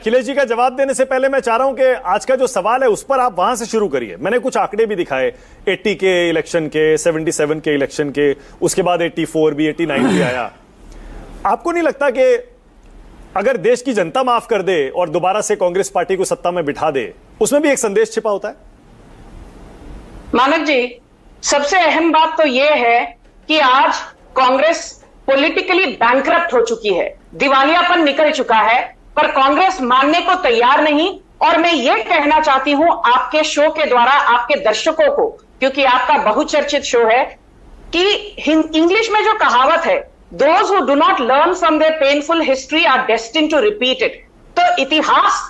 अखिलेश जी का जवाब देने से पहले मैं चाह रहा हूं कि आज का जो सवाल है उस पर आप वहां से शुरू करिए। मैंने कुछ आंकड़े भी दिखाए 80 के इलेक्शन के, 77 के इलेक्शन के, उसके बाद 84 भी, 89 भी आया। आपको नहीं लगता कि अगर देश की जनता माफ कर दे और दोबारा से कांग्रेस पार्टी को सत्ता में बिठा दे, उसमें भी एक संदेश छिपा होता है? मानक जी, सबसे अहम बात तो यह है कि आज कांग्रेस पॉलिटिकली बैंकरप्ट हो चुकी है, दिवालियापन निकल चुका है, पर कांग्रेस मानने को तैयार नहीं। और मैं ये कहना चाहती हूं आपके शो के द्वारा आपके दर्शकों को, क्योंकि आपका बहुचर्चित शो है, कि इंग्लिश में जो कहावत है, those who do not learn from their painful history are destined to repeat it. तो इतिहास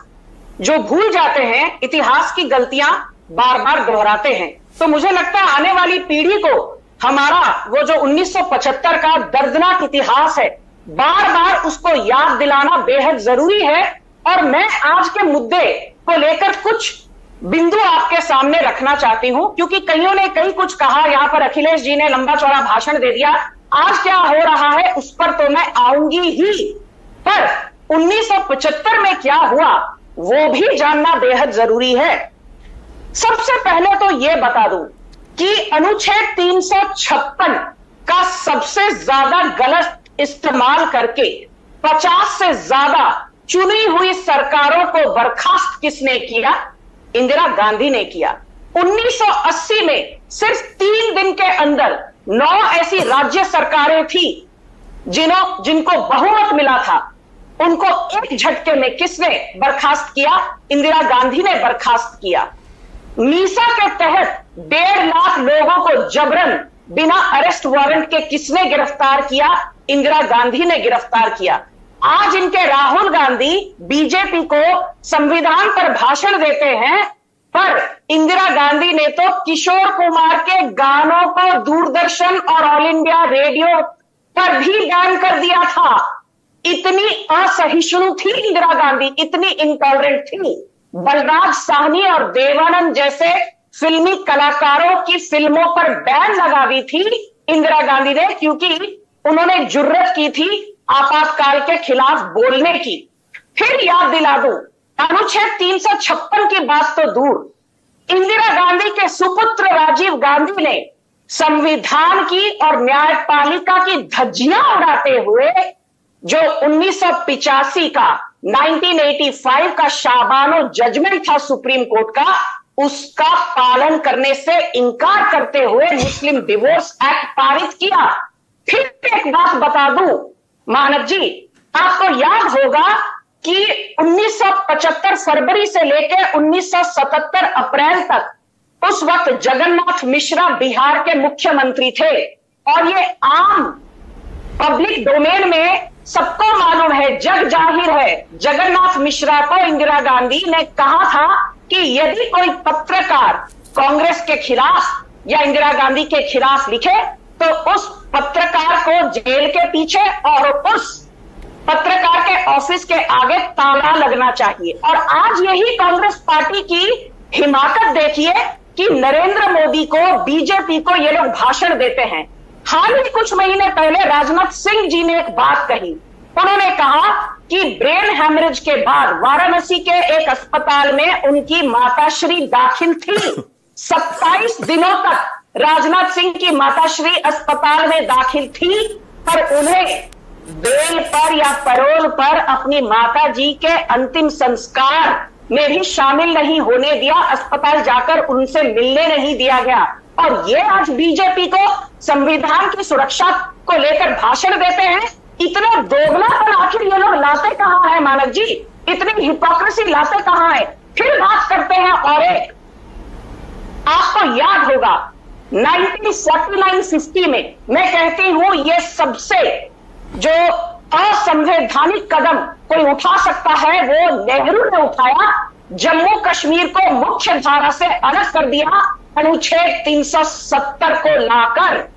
जो भूल जाते हैं, इतिहास की गलतियां बार बार दोहराते हैं। तो मुझे लगता है आने वाली पीढ़ी को हमारा वो जो 1975 का दर्दनाक इतिहास है, बार बार उसको याद दिलाना बेहद जरूरी है। और मैं आज के मुद्दे को लेकर कुछ बिंदु आपके सामने रखना चाहती हूं, क्योंकि कईयों ने कई कुछ कहा, यहां पर अखिलेश जी ने लंबा चौड़ा भाषण दे दिया। आज क्या हो रहा है उस पर तो मैं आऊंगी ही, पर 1975 में क्या हुआ वो भी जानना बेहद जरूरी है। सबसे पहले तो यह बता दूं कि अनुच्छेद 356 का सबसे ज्यादा गलत इस्तेमाल करके 50 से ज्यादा चुनी हुई सरकारों को बर्खास्त किसने किया? इंदिरा गांधी ने किया। 1980 में सिर्फ 3 दिन के अंदर 9 ऐसी राज्य सरकारें थी जिनको बहुमत मिला था, उनको एक झटके में किसने बर्खास्त किया? इंदिरा गांधी ने बर्खास्त किया। मीसा के तहत 1.5 लाख लोगों को जबरन बिना अरेस्ट वारंट के किसने गिरफ्तार किया? इंदिरा गांधी ने गिरफ्तार किया। आज इनके राहुल गांधी बीजेपी को संविधान पर भाषण देते हैं, पर इंदिरा गांधी ने तो किशोर कुमार के गानों को दूरदर्शन और ऑल इंडिया रेडियो पर भी बैन कर दिया था। इतनी असहिष्णु थी इंदिरा गांधी, इतनी इंटॉलरेंट थी। बलराज साहनी और देवानंद जैसे फिल्मी कलाकारों की फिल्मों पर बैन लगा दी थी इंदिरा गांधी ने, क्योंकि उन्होंने जुर्रत की थी आपातकाल के खिलाफ बोलने की। फिर याद दिला दूं, अनुच्छेद 356 की बात तो दूर, इंदिरा गांधी के सुपुत्र राजीव गांधी ने संविधान की और न्यायपालिका की धज्जियां उड़ाते हुए जो 1985 का 1985 का शाबानो जजमेंट था सुप्रीम कोर्ट का, उसका पालन करने से इंकार करते हुए मुस्लिम डिवोर्स एक्ट पारित किया। फिर एक बात बता दूं मानव जी, आपको याद होगा कि 1975 फरवरी से लेकर 1977 अप्रैल तक उस वक्त जगन्नाथ मिश्रा बिहार के मुख्यमंत्री थे, और ये आम पब्लिक डोमेन में सबको मालूम है, जग जाहिर है, जगन्नाथ मिश्रा को इंदिरा गांधी ने कहा था कि यदि कोई पत्रकार कांग्रेस के खिलाफ या इंदिरा गांधी के खिलाफ लिखे तो उस पत्रकार को जेल के पीछे और उस पत्रकार के ऑफिस के आगे ताला लगना चाहिए। और आज यही कांग्रेस पार्टी की हिमाकत देखिए कि नरेंद्र मोदी को, बीजेपी को ये लोग भाषण देते हैं। हाल ही कुछ महीने पहले राजनाथ सिंह जी ने एक बात कही। उन्होंने कहा कि ब्रेन हैमरेज के बाद वाराणसी के एक अस्पताल में उनकी माताश्री दाखिल थी। 27 दिनों तक राजनाथ सिंह की माताश्री अस्पताल में दाखिल थी, पर उन्हें बेल पर या पैरोल पर अपनी माता जी के अंतिम संस्कार में भी शामिल नहीं होने दिया, अस्पताल जाकर उनसे मिलने नहीं दिया गया। और ये आज बीजेपी को संविधान की सुरक्षा को लेकर भाषण देते हैं। इतना दोगलापन आखिर ये लोग लाते कहां है मानव जी? इतनी हिपोक्रेसी लाते कहां है? फिर बात करते हैं और एक, आपको याद होगा 1949-50 में मैं कहती हूं ये सबसे जो असंवैधानिक कदम कोई उठा सकता है वो नेहरू ने उठाया। जम्मू कश्मीर को मुख्य धारा से अलग कर दिया अनुच्छेद 370 को लाकर।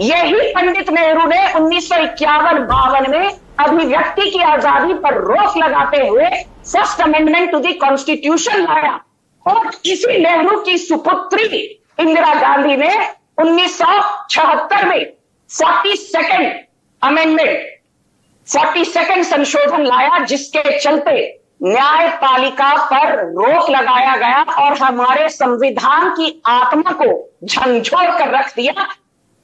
यही पंडित नेहरू ने 1951-52 में अभिव्यक्ति की आजादी पर रोक लगाते हुए first amendment to the constitution लाया। और इसी नेहरू की सुपुत्री इंदिरा गांधी ने 1976 में 42nd अमेंडमेंट 42nd संशोधन लाया, जिसके चलते न्यायपालिका पर रोक लगाया गया और हमारे संविधान की आत्मा को झंझोर कर रख दिया।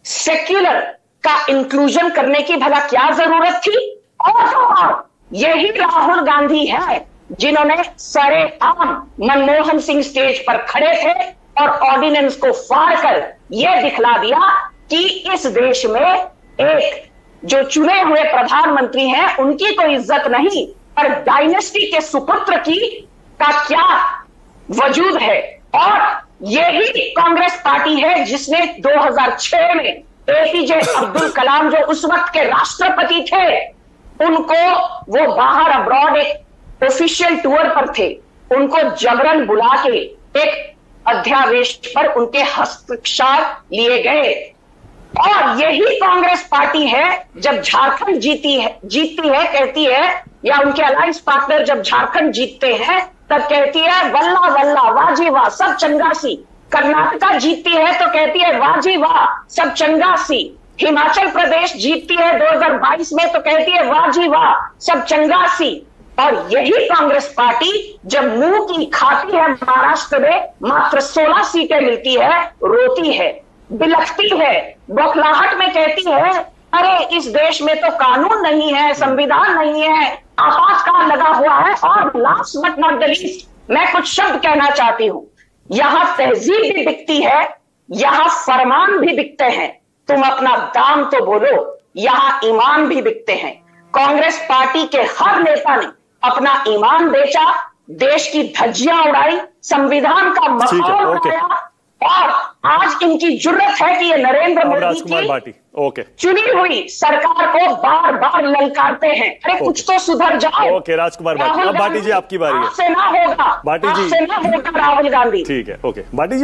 सेक्युलर का इंक्लूजन करने की भला क्या जरूरत थी? और यही राहुल गांधी है जिन्होंने सरेआम मनमोहन सिंह स्टेज पर खड़े थे और ऑर्डिनेंस को फाड़ कर यह दिखला दिया कि इस देश में एक जो चुने हुए प्रधानमंत्री हैं उनकी कोई इज्जत नहीं, पर डायनेस्टी के सुपुत्र की का क्या वजूद है। और यही कांग्रेस पार्टी है जिसने 2006 में एपीजे अब्दुल कलाम जो उस वक्त के राष्ट्रपति थे, उनको वो बाहर अब्रॉड एक ऑफिशियल टूर पर थे, उनको जबरन बुला के एक अध्यादेश पर उनके हस्ताक्षर लिए गए। और यही कांग्रेस पार्टी है जब झारखंड जीती है कहती है, या उनके अलायंस पार्टनर जब झारखंड जीतते हैं तब कहती है वल्ला वल्ला वाजी वाह सब चंगासी। कर्नाटका जीतती है तो कहती है वाजी वाह सब चंगासी। हिमाचल प्रदेश जीतती है 2022 में तो कहती है वाजी वाह सब चंगासी। और यही कांग्रेस पार्टी जब मुंह की खाती है महाराष्ट्र में मात्र 16 सीटें मिलती है, रोती है, बिलखती है, बौखलाहट में कहती है अरे इस देश में तो कानून नहीं है, संविधान नहीं है, आपातकाल लगा हुआ है। और last but not the least मैं कुछ शब्द कहना चाहती हूं। यहां तहजीब भी बिकती है, यहां फरमान भी बिकते हैं। तुम अपना दाम तो बोलो, यहां ईमान भी बिकते हैं। कांग्रेस पार्टी के हर नेता ने अपना ईमान बेचा, देश की धज्जियां उड़ाई, संविधान का माहौल बनाया, और आज इनकी जुर्रत है कि ये नरेंद्र मोदी की चुनी हुई सरकार को बार बार ललकारते हैं। अरे कुछ तो सुधर जाओ। ओके राजकुमार भाटी, अब भाटी जी आपकी बारी है। आपसे ना होगा, भाटी जी, आपसे ना होगा राहुल गांधी। ठीक है, ओके भाटी जी।